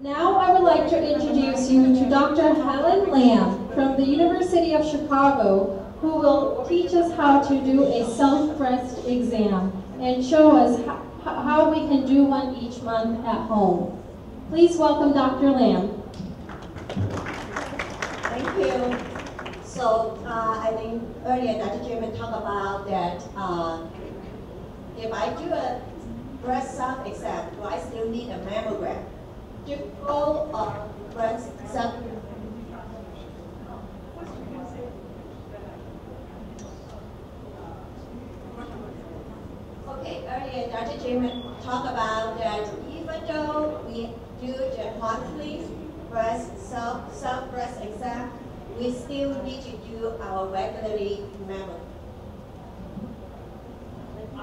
Now I would like to introduce you to Dr. Helen Lamb from the University of Chicago, who will teach us how to do a self-breast exam and show us how we can do one each month at home. Please welcome Dr. Lamb. Thank you. So I think earlier Dr. Jamin talked about that if I do a breast self-exam, do I still need a mammogram? To go breast self. Okay, earlier Dr. Jamin talked about that even though we do the monthly self-breast exam, we still need to do our regularly mammogram.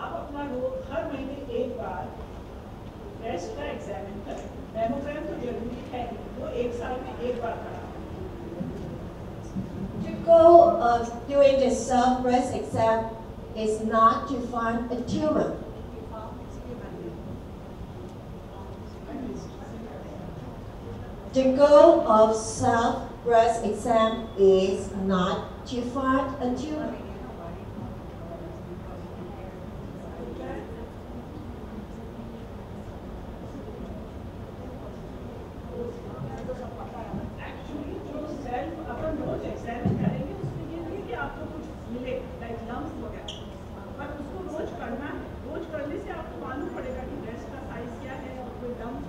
आप अपना हर महीने एक बार breast का examine करें। Mammogram तो जरूरी है, वो एक साल में एक बार करा। To go doing the self-breast exam is not to find a tumor. The goal of self-breast exam is not to find a tumor. Actually जो सेल्फ अपन रोज एग्जामिन करेंगे उसमें ये नहीं कि आपको कुछ मिले लाइक लम्स वगैरह, पर उसको रोज करना है। रोज करने से आपको मालूम पड़ेगा कि ब्रेस्ट का साइज क्या है और कोई लम्स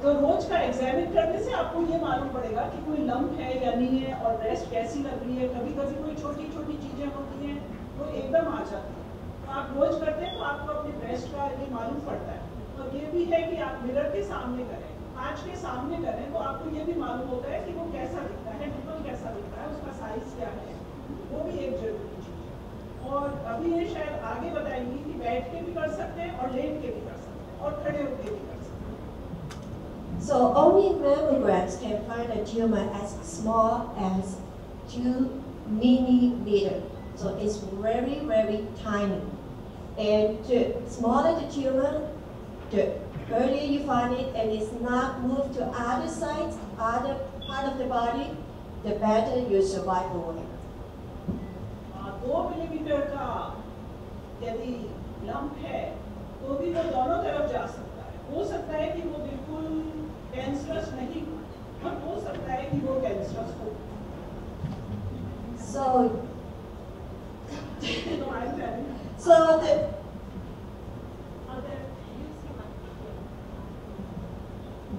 तो रोज का एग्जामिन करने से आपको ये मालूम पड़ेगा कि कोई लम्प है या नहीं है और ब्रेस्ट कैसी लग रही है। कभी कभी कोई छोटी छोटी चीजें होती हैं वो एकदम आ जाती हैं, तो आप रोज करते हैं तो आपको अपने ब्रेस्ट का ये मालूम पड़ता है। और ये भी है कि आप मिरर के सामने करें, कांच के सामने करें, तो आपको ये भी मालूम होता है कि वो कैसा दिखता है, निपल कैसा दिखता है, उसका साइज क्या है, वो भी एक जरूरी चीज है। और अभी ये शायद आगे बताएंगी कि बैठ के भी कर सकते हैं और लेट के भी कर सकते हैं और खड़े होकर भी कर सकते हैं। So only mammograms can find a tumor as small as 2 millimeters. So it's very, very tiny. And the smaller the tumor, the earlier you find it and it's not moved to other sites, other part of the body, the better your survival rate. 2 millimetre का यदि lump है तो भी वो दोनों तरफ जा सकता है। हो सकता है कि वो बिल्कुल कैंसरस नहीं हो और हो सकता है कि वो कैंसरस हो। So the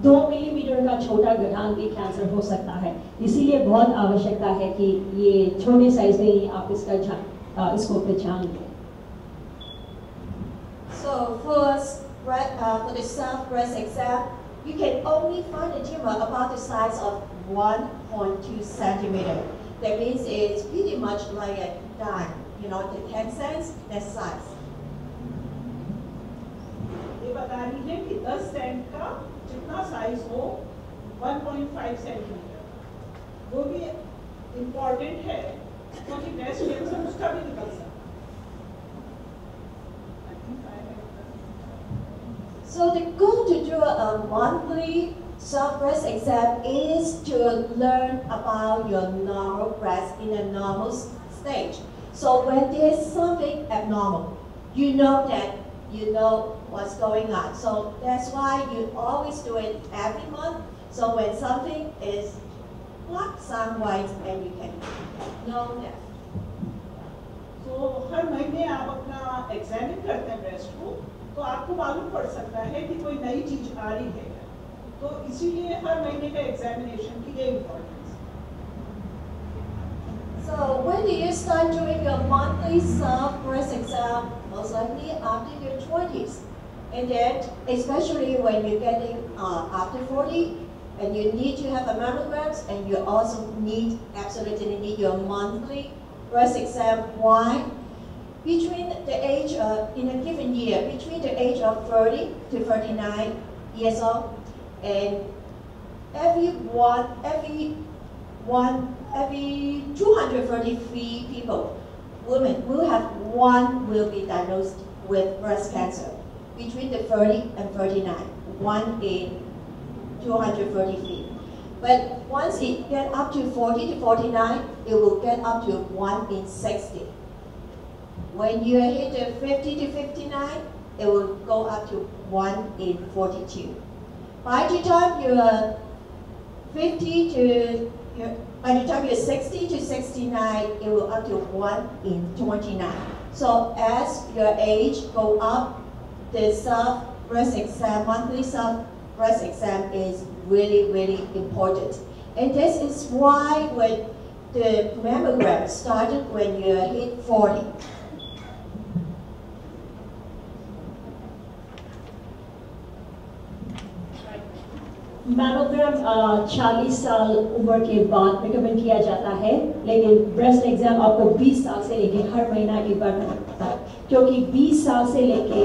2 मिलीमीटर का छोटा गठान भी कैंसर हो सकता है, इसीलिए बहुत आवश्यकता है कि ये छोटे साइज में ही आप इसको पहचान लें। So for the self-breast exam, you can only find a tumor about the size of 1.2 centimeters. That means it's pretty much like a dime, you know, the 10 cents, that size. ये बता रही है कि 10 सेंट का जितना size हो 1.5 centimetre, वो भी इम्पोर्टेंट है क्योंकि ब्रेस्ट कैंसर उसका भी निकल सकता है। So the goal to do a monthly self-breast exam is to learn about your normal breast in a normal stage. So when there's something abnormal, you know that you know what's going on. So that's why you always do it every month. So when something is black, some white, and you can know that. तो हर महीने आप अपना examine करते हैं breast को, तो आपको मालूम पड़ सकता है कि कोई नई चीज आ रही है, तो इसीलिए हर महीने का एग्जामिनेशन की ये इम्पोर्टेंस है। So when do you start doing your monthly self-breast exam? Most likely after your 20s. And then, especially when you're getting after 40, and you need to have a mammograms, and you also absolutely need your monthly breast exam. Why? Between the age of, in a given year, between the age of 30 to 39 years old, and every 233 people, women, will be diagnosed with breast cancer between the 30 and 39, one in 230 feet. But once it get up to 40 to 49, it will get up to 1 in 60. When you hit the 50 to 59, it will go up to 1 in 42. By the time you're 50 to, by the time you're 60 to 69, it will up to 1 in 29. So as your age go up, the self-breast exam, monthly self-breast exam is really, really important. And this is why when the mammogram started when you hit 40. Mammogram 40 साल उम्र के बाद recommend किया जाता है, लेकिन breast exam आपको 20 साल से लेके हर महीना एक बार करना पड़ता है, क्योंकि 20 साल से लेके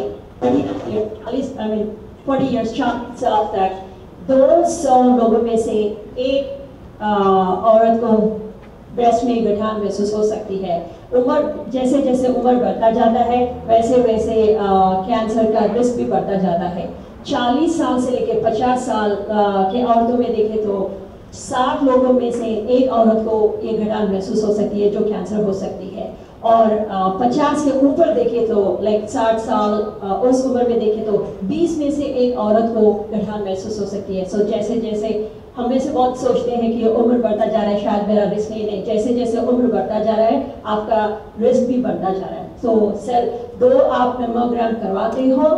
40 years 40 साल तक 200 लोगों में से एक औरत को ब्रेस्ट में गठान महसूस हो सकती है। उम्र जैसे जैसे उम्र बढ़ता जाता है वैसे वैसे कैंसर का रिस्क भी बढ़ता जाता है। 40 साल से लेकर 50 साल के औरतों में देखें तो 60 लोगों में से एक औरत को ये घटान महसूस हो सकती है जो कैंसर हो सकती है, और 50 के ऊपर देखें तो लाइक 60 साल उस उम्र में देखें तो 20 में से एक औरत को घटान महसूस हो सकती है। सो जैसे जैसे हम में से बहुत सोचते हैं कि उम्र बढ़ता जा रहा है, शायद मेरा रिस्क नहीं, जैसे जैसे उम्र बढ़ता जा रहा है आपका रिस्क भी बढ़ता जा रहा है। तो सर आप मेमोग्राम करवाते हो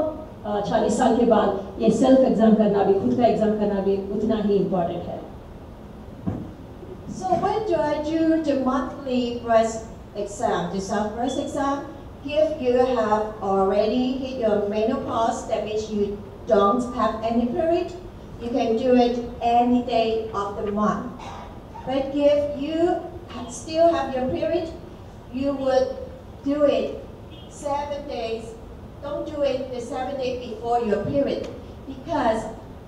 40 साल के बाद, ये सेल्फ एग्जाम करना भी, खुद का एग्जाम करना भी उतना ही इम्पोर्टेंट है। So when do I do the monthly breast exam, the self-breast exam? If you have already hit your menopause, that means you don't have any period, you can do it any day of the month. But if you still have your period, you would do it 7 days. Don't do it the 7 days before your period, because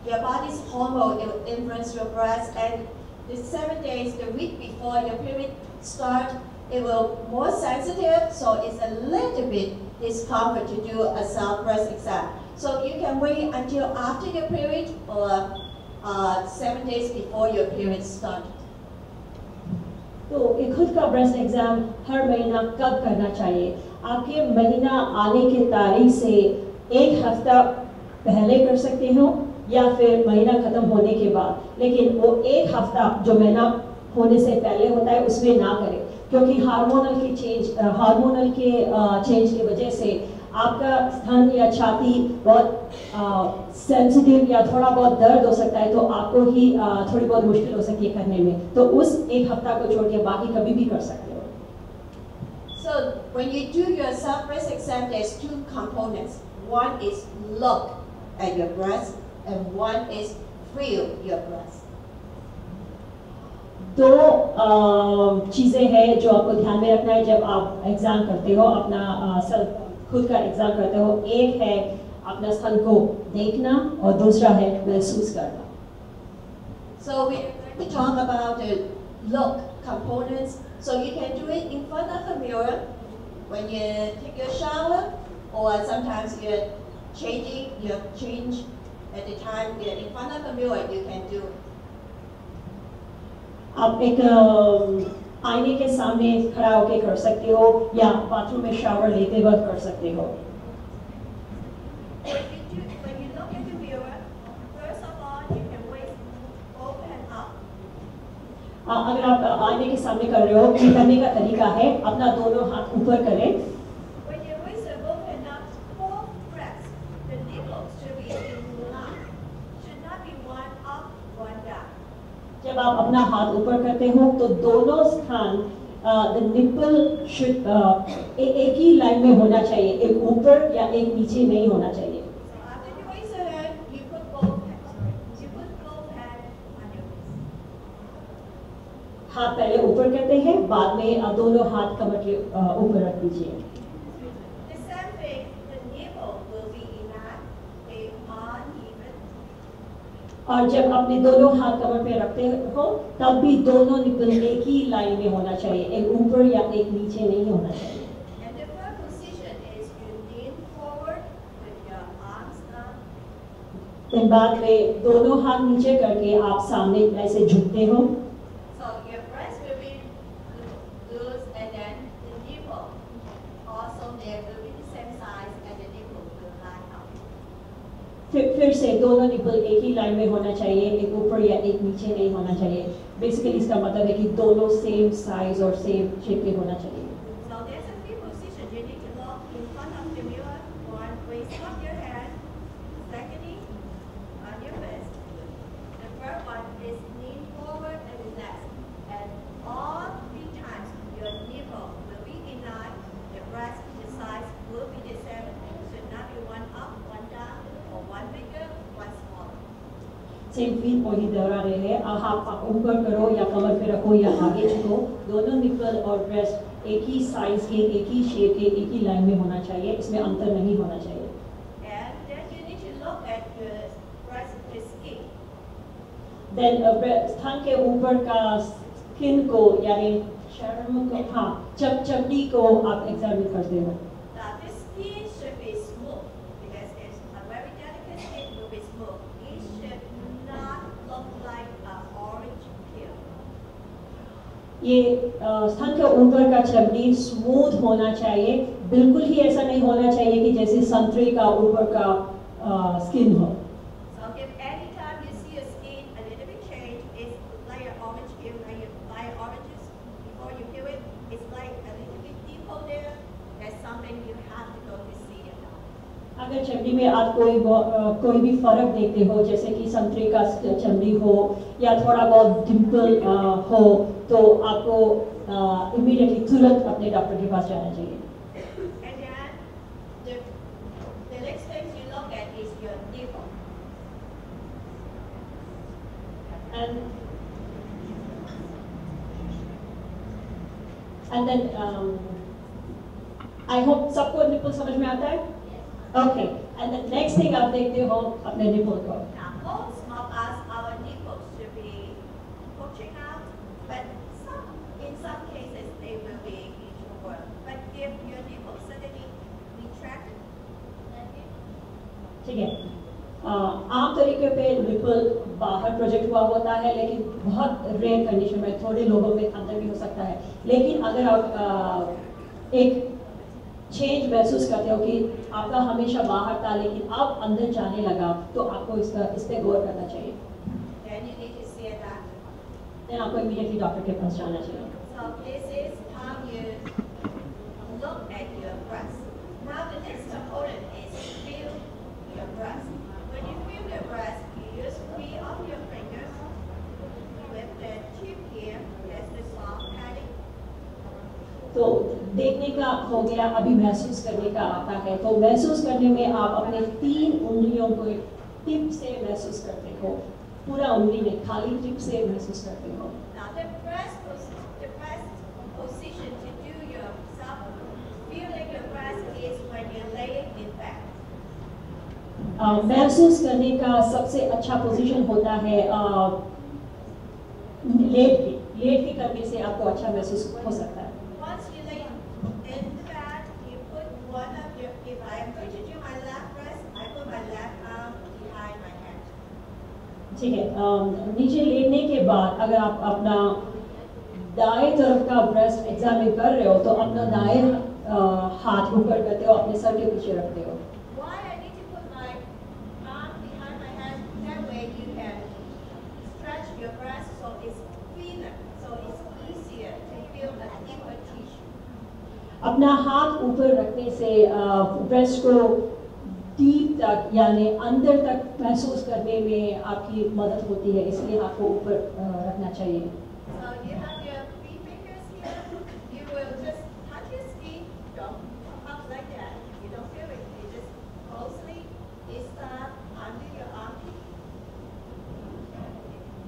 your body's hormone will influence your breast, and the 7 days, the week before your period start, it will more sensitive, so it's a little bit discomfort to do a self-breast exam. So you can wait until after your period or 7 days before your period start. तो एक खुद का breast exam हर महीना कब करना चाहिए? आपके महीना आने के तारीख से एक हफ्ता पहले कर सकते हो या फिर महीना खत्म होने के बाद, लेकिन वो एक हफ्ता जो महीना होने से पहले होता है उसमें ना करें, क्योंकि हार्मोनल के चेंज की वजह से आपका स्तन या छाती बहुत सेंसिटिव या थोड़ा बहुत दर्द हो सकता है, तो आपको ही थोड़ी बहुत मुश्किल हो सकती है करने में। तो उस एक हफ्ता को छोड़ के बाकी कभी भी कर सकते हो। So when you do your self-breast exam, there's 2 components. One is look at your breast, and one is feel your breast. दो चीज़ें हैं जो आपको ध्यान में रखना है जब आप एग्जाम करते हो, अपना खुद का एग्जाम करते हो। एक है अपना स्तन को देखना और दूसरा है महसूस करना। So we are going to talk about the look components. So you can do it in front of a mirror when you take your shower, or sometimes you're change at the time you're in front of a mirror, you can do it. आप एक आईने के सामने खड़ा होकर कर सकते हो या बाथरूम में शावर लेते वक्त कर सकते हो। When you look at the mirror, first of all, you can raise open up. अगर आप आईने के सामने कर रहे हो, ये करने का तरीका है अपना दोनों हाथ ऊपर करें। When you raise the open up, both breasts, the nipples should be in line, should not be one up, one down. जब आप अपना हाथ ऊपर करते हो तो दोनों स्थान द निपल शुड एक ही लाइन में होना चाहिए, एक ऊपर या एक नीचे नहीं होना चाहिए। So after you raise your hand, you put both hands on your waist. हाथ पहले ऊपर करते हैं, बाद में दोनों हाथ कमर के ऊपर रख दीजिए। The same thing, the nipple will be uneven. और जब अपने दोनों हाथ कमर पे रखते हो तब भी दोनों निपल एक ही लाइन में होना चाहिए, एक ऊपर या एक नीचे नहीं होना चाहिए। And the first position is you lean forward with your arms up. फिर बाद में दोनों हाथ नीचे करके आप सामने ऐसे झुकते हो। So your breast will be loose and then the nipple also there will be the same size and the nipple will line up. फिर से दोनों निपल एक ही लाइन में होना चाहिए, एक ऊपर या एक नीचे नहीं होना चाहिए। बेसिकली इसका मतलब है कि दोनों सेम साइज और सेम शेप के होना चाहिए। So there's a few positions you need to look in front of the mirror. One, raise up your hand. Secondly, on your wrist. The third one is lean forward and relax. And all 3 times your nipple will be in line. The breast, the size will be the same. It should not be one up, one down, or one bigger, one smaller. Same feel वही दोहरा रहे हैं। आप ऊपर करो या कमर पे रखो या आगे झुको, दोनों निपल और ब्रेस्ट एक ही साइज के, एक ही शेप के, एक ही लाइन में होना चाहिए, इसमें अंतर नहीं होना चाहिए। And then you need to look at your breast, the skin. Then स्तन के ऊपर का स्किन को यानी चर्म को, हाँ चमड़ी को आप एग्जामिन करते हो। Now this skin should be smooth because it's a very delicate skin will be smooth. It should not look like an orange peel. ये स्तन के ऊपर का चमड़ी स्मूथ होना चाहिए, बिल्कुल ही ऐसा नहीं होना चाहिए कि जैसे संतरे का ऊपर का स्किन हो। So if any time you see your skin a little bit change, it's like an orange peel, like you buy oranges before you peel it, it's like a little bit dimple there. That's something you have to go to see a doctor. अगर चमड़ी में आप कोई भी फर्क देखते हो, जैसे कि संतरे का चमड़ी हो या थोड़ा बहुत डिम्पल हो, तो आपको इमीडिएटली तुरंत अपने डॉक्टर के पास जाना चाहिए। And then the next thing you look at is your nipple. And then I hope सबको निपल समझ में आता है? Okay. And the next thing आप देखते हो अपने निपल को। Now, most of us, our nipples should be pushing out, but in some cases, they will be introvert. But if your nipple suddenly retracted, ठीक है। आम तरीके पे निपल बाहर प्रोजेक्ट हुआ होता है, लेकिन बहुत रेयर कंडीशन में, थोड़े लोगों में अंदर भी हो सकता है। लेकिन अगर आप एक चेंज महसूस करते हो कि आपका हमेशा बाहर था लेकिन अब अंदर जाने लगा, तो आपको इस पे गौर करना चाहिए। then you need to see a doctor. Then आपको इमीडिएटली डॉक्टर के पास जाना चाहिए। So this is how you look at your breast. Now the next component is feel your breast. When you feel your breast, you use 3 of your fingers with the tip here as the soft padding. तो देखने का हो गया, अभी महसूस करने का आता है। तो महसूस करने में आप अपने 3 उंगलियों को टिप से महसूस करते हो, पूरा उंगली में, खाली टिप से महसूस करते हो। Now the best position to do your feeling your breast is when you lay it in back. महसूस करने का सबसे अच्छा पोजीशन होता है लेट के करने से आपको अच्छा महसूस हो सकता है। Once you lay in the back, you put one of your, if I am going to do my left breast, I put my left arm behind my head. ठीक है। नीचे लेटने के बाद अगर आप अपना दाएं तरफ का ब्रेस्ट एग्जामिन कर रहे हो, तो अपना दाएं हाथ ऊपर करते हो, अपने सर के पीछे रखते हो। Why I need to put my arm behind my head? That way you can stretch your breast so it's thinner, so it's easier to feel the deeper tissue. अपना हाथ ऊपर रखने से ब्रेस्ट को डीप तक यानी अंदर तक महसूस करने में आपकी मदद होती है, इसलिए आपको ऊपर रखना चाहिए। So you have your 3 fingers here. You will just touch your skin. Don't pump up like that. You don't feel it. You just closely start under your armpit.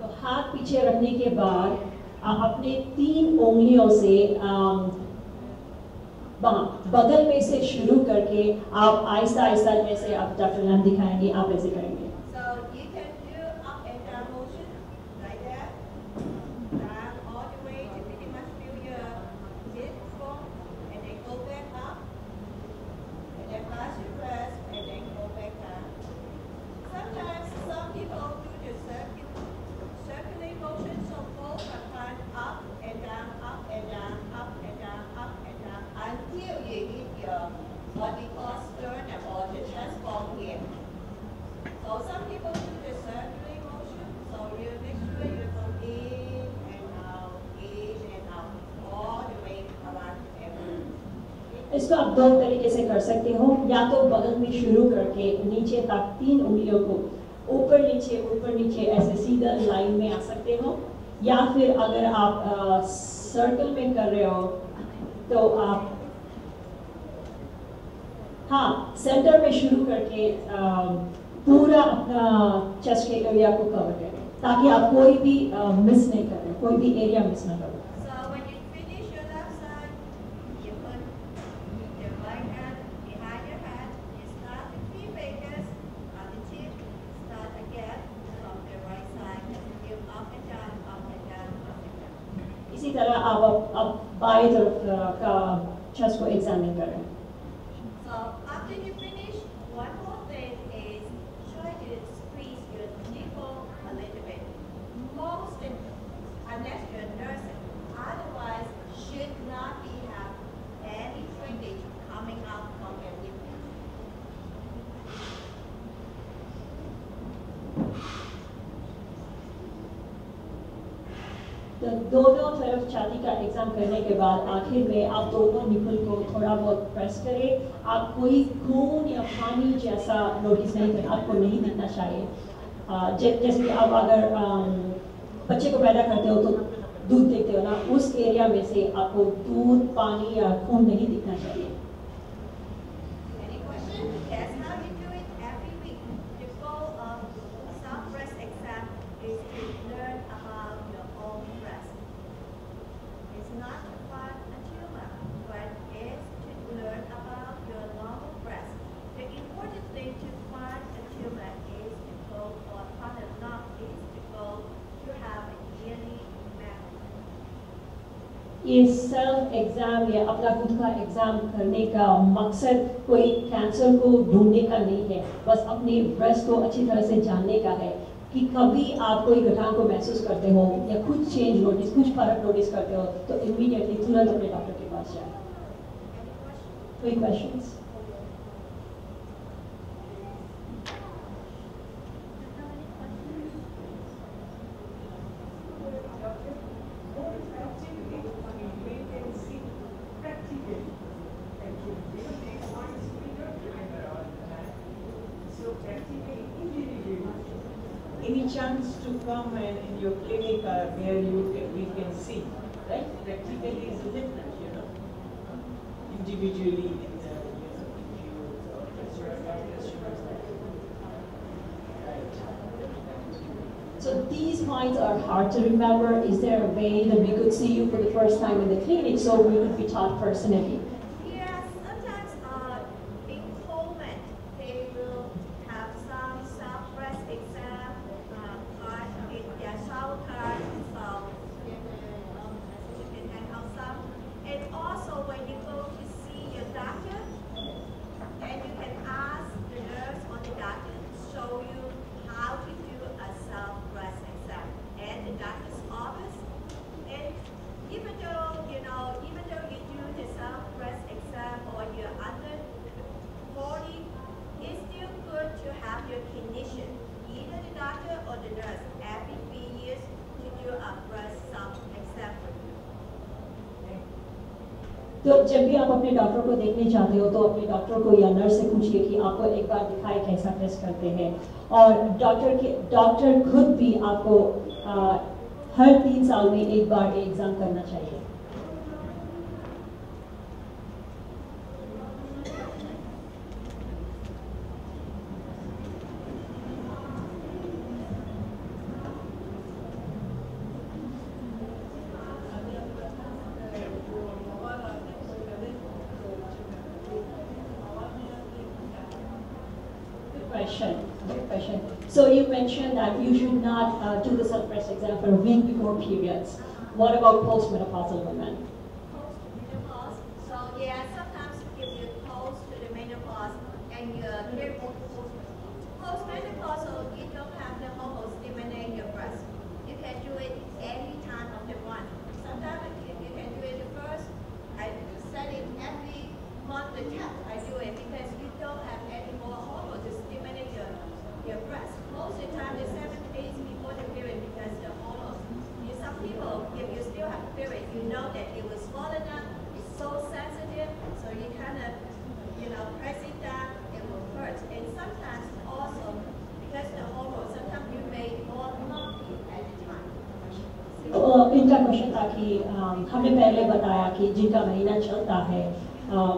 तो हाथ पीछे रखने के बाद आप अपने 3 उंगलियों से बगल में से शुरू करके आप आहिस्ता आहिस्ता, जैसे आप डॉक्टर नाम दिखाएंगे, आप ऐसे करेंगे। So you can do up and down motion like that. Down all the way to pretty much feel your hip bone, and then go back up, and then pass your breast, and then go back down. Sometimes some people do the circular motion, so you make sure you go in and out, all the way around everything. इसको आप दो तरीके से कर सकते हो, या तो बगल में शुरू करके नीचे तक 3 उंगलियों को ऊपर नीचे ऐसे सीधा लाइन में आ सकते हो, या फिर अगर आप सर्कल में कर रहे हो तो आप सेंटर में शुरू करके पूरा अपना चेस्ट के एरिया को कवर करें, ताकि आप कोई भी मिस नहीं करें, कोई भी एरिया मिस ना करें। So when you finish your left side, you put your right hand behind your head. You start the 3 fingers on the tip. Start again from the right side. You up and down, up and down, up and down. इसी तरह आप बाएं तरफ का chest को examine करें। So after you finish, one more thing is try to squeeze your nipple a little bit. Most, unless you're nursing, otherwise should not be have any shrinkage coming out from your nipple. तो दोनों तरफ छाती का exam करने के बाद आखिर में आप दोनों निपल को थोड़ा बहुत प्रेस करें। आप कोई खून या पानी जैसा नोटिस नहीं करें, आपको नहीं दिखना चाहिए। जैसे कि आप अगर बच्चे को पैदा करते हो तो दूध देखते हो ना, उस एरिया में से आपको दूध, पानी या खून नहीं दिखना चाहिए। Any question? That's how you do it every week. The goal of South breast exam is to learn about your own breast. It's not to find a tumor, but it's to learn about your normal breast. The important thing to find a tumor is to go, or find a lump is to go to have a yearly mammogram. ये self exam या अपना खुद का exam करने का मकसद कोई cancer को ढूंढने का नहीं है, बस अपने ब्रेस्ट को अच्छी तरह से जानने का है कि कभी आप कोई गठान को महसूस करते हो या कुछ चेंज नोटिस, कुछ फर्क नोटिस करते हो तो इमीडिएटली तुरंत अपने डॉक्टर के पास जाए। कोई questions? Any chance to come and in your clinic where we can see, right? Practically is different, you know, individually in the, So these points are hard to remember. Is there a way that we could see you for the first time in the clinic so we would be taught personally? Yes, sometimes in Coleman, they will have some South breast exam card in their shower card, so you can hang out some. And also when you go to see your doctor, then you can ask the nurse or the doctor to show you how to do a South breast exam at the doctor's office. And even though you do the South breast exam or you're under 40, it's still good to have your clinician, either the doctor or the nurse, every 3 years to do a breast South exam for you. तो जब भी आप अपने doctor को देखने जाते हो तो अपने डॉक्टर को या नर्स से पूछिए कि आपको एक बार दिखाए कैसा टेस्ट करते हैं, और डॉक्टर खुद भी आपको हर 3 साल में एक बार एग्जाम करना चाहिए। Good question. So you mentioned that you should not do the self-breast exam for a week before periods. What about postmenopausal women? Postmenopause. So yeah, sometimes if you're close to the menopause and you're careful postmenopausal, you don't have the hormones stimulate your breast. You can do it any time of the month. Sometimes if you can do it the first, I set it every month the 10th. I do it because you don't have any more hormones to stimulate your breast. your period because the hormones. Some people, if you still have period, you know that it was swollen up, it's so sensitive, so you kind of, press it down, it will hurt. And sometimes also, because the hormones, sometimes you may more lumpy at the time. इनका question था कि हमने पहले बताया कि जिनका महीना चलता है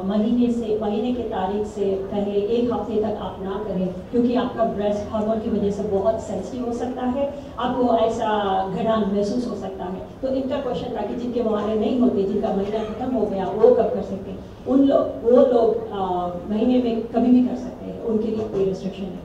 महीने के तारीख से पहले एक हफ्ते तक आप ना करें, क्योंकि आपका ब्रेस्ट हार्मोन की वजह से बहुत सेंसिटिव हो सकता है, आपको ऐसा घटान महसूस हो सकता है। तो इनका क्वेश्चन था कि जिनके महीने नहीं होते, जिनका महीना खत्म हो गया, वो कब कर सकते हैं? वो लोग महीने में कभी भी कर सकते हैं, उनके लिए कोई रिस्ट्रिक्शन नहीं है।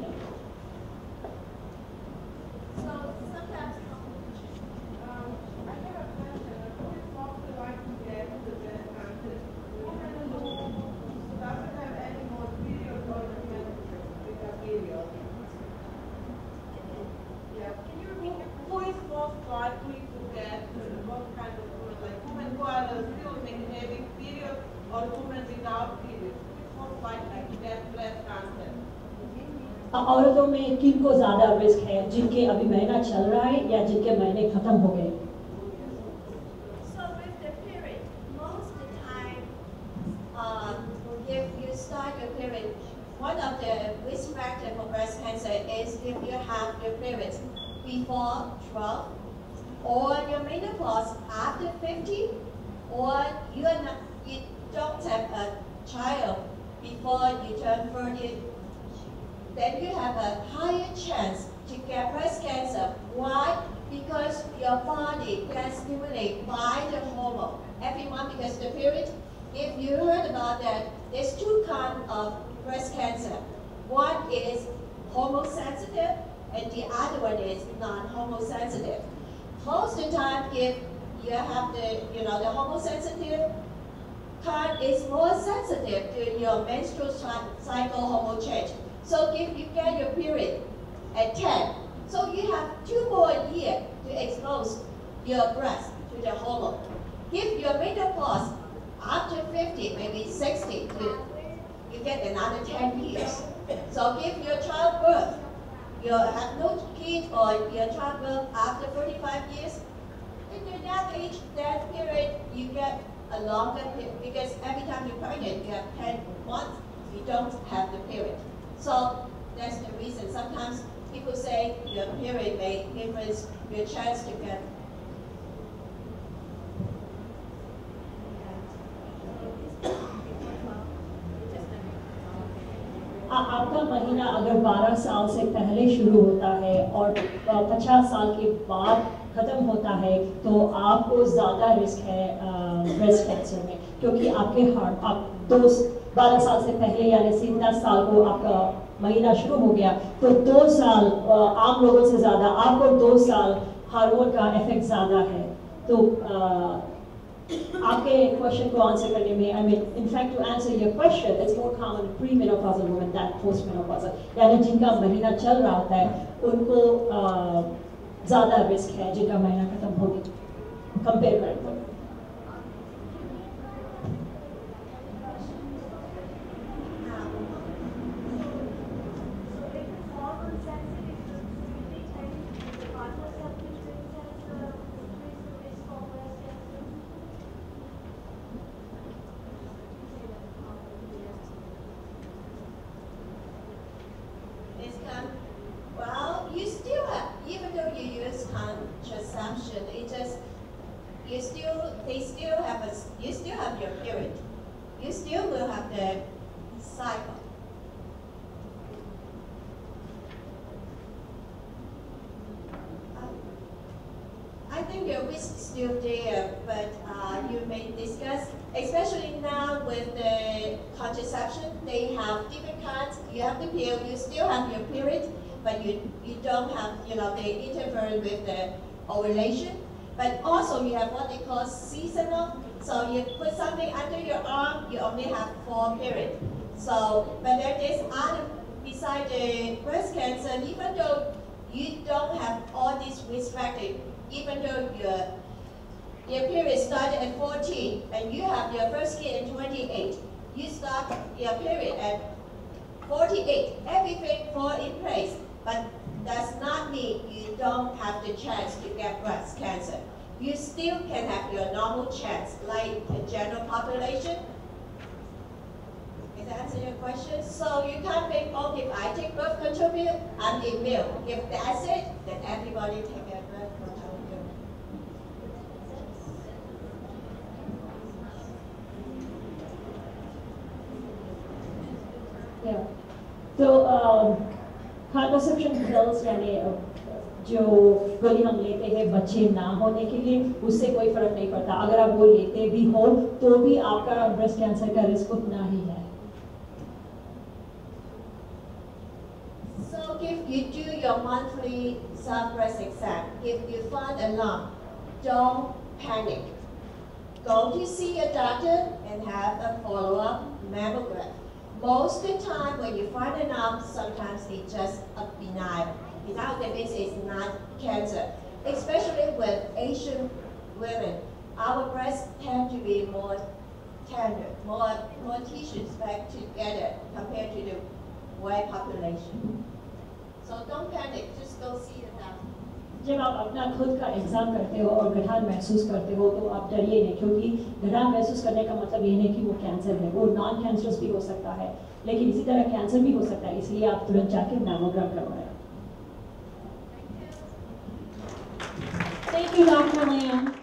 औरतों में किनको ज़्यादा रिस्क है, जिनके अभी महीना चल रहा है या जिनके महीने खत्म हो गए? So with the period, most of the time, if you start your period, one of the risk factors for breast cancer is if you have your periods before 12, or your menopause after 50, or you don't have a child before you turn 30. Then you have a higher chance to get breast cancer. Why? Because your body gets stimulated by the hormone every month because the period. If you heard about that, there's two kinds of breast cancer. One is hormone sensitive, and the other one is non-hormone sensitive. Most of the time, if you have the hormone sensitive kind is more sensitive to your menstrual cycle hormone change. So if you get your period at 10, so you have 2 more years to expose your breast to the hormone. If your menopause after 50, maybe 60, you get another 10 years. So if your childbirth, you have no kid, or your childbirth after 45 years, in that age, that period, you get a longer period, because every time you're pregnant, you have 10 months, you don't have the period. So that's the reason. Sometimes people say your period may influence your chance to get. आपका महीना अगर 12 साल से पहले शुरू होता है और 50 साल के बाद खत्म होता है, तो आपको ज़्यादा रिस्क है ब्रेस्ट कैंसर में, क्योंकि आपके आप 12 साल से पहले यानी 10 साल को आपका महीना शुरू हो गया, तो 2 साल आम लोगों से ज़्यादा आपको 2 साल हार्मोन का इफेक्ट ज़्यादा है। तो आपके क्वेश्चन को आंसर करने में, I mean, in fact, to answer your question, it's more common in premenopausal women than postmenopausal. यानी जिनका महीना चल रहा होता है, उनको ज़्यादा रिस्क है, जिनका महीना खत्म हो गया, कंपेयर करें तो। Well, you still have, even though you use contraception, it just you still have your period. You still will have the cycle. I think the risk is still there, but you may discuss, especially now with the contraception, they have different kinds. You have the pill, you still have your period, but you don't have, they interfere with the ovulation. But also you have what they call seasonal. So you put something under your arm, you only have 4 periods. So, but there is other, besides the breast cancer, even though you don't have all these risk factors, even though your period started at 14 and you have your first kid at 28, you start your period at 48. Everything fall in place, but does not mean you don't have the chance to get breast cancer. You still can have your normal chance, like the general population. Does that answer your question? So you can't think, oh, if I take birth control pill, I'm immune. If that's it, then everybody take a birth control pill. Yeah. तो contraception pills यानी जो गोली हम लेते हैं बच्चे ना होने के लिए, उससे कोई फर्क नहीं पड़ता. अगर आप वो लेते भी हो तो भी आपका ब्रेस्ट कैंसर का रिस्क उतना ही है. So if you do your monthly self-breast exam, if you find a lump, don't panic. Go to see your doctor and have a follow-up mammogram. Most of the time when you find a lump, sometimes it's just a benign. Without that means it's not cancer. Especially with Asian women, our breasts tend to be more tender, more tissues back together compared to the white population. So don't panic, just go see your doctor. जब आप अपना खुद का exam करते हो और गठान महसूस करते हो तो आप डरिए नहीं, क्योंकि गठान महसूस करने का मतलब ये नहीं कि वो कैंसर है. वो नॉन कैंसरस भी हो सकता है, लेकिन इसी तरह कैंसर भी हो सकता है. इसलिए आप तुरंत जाके मैमोग्राम करवाएं. Thank you, Dr. Lam.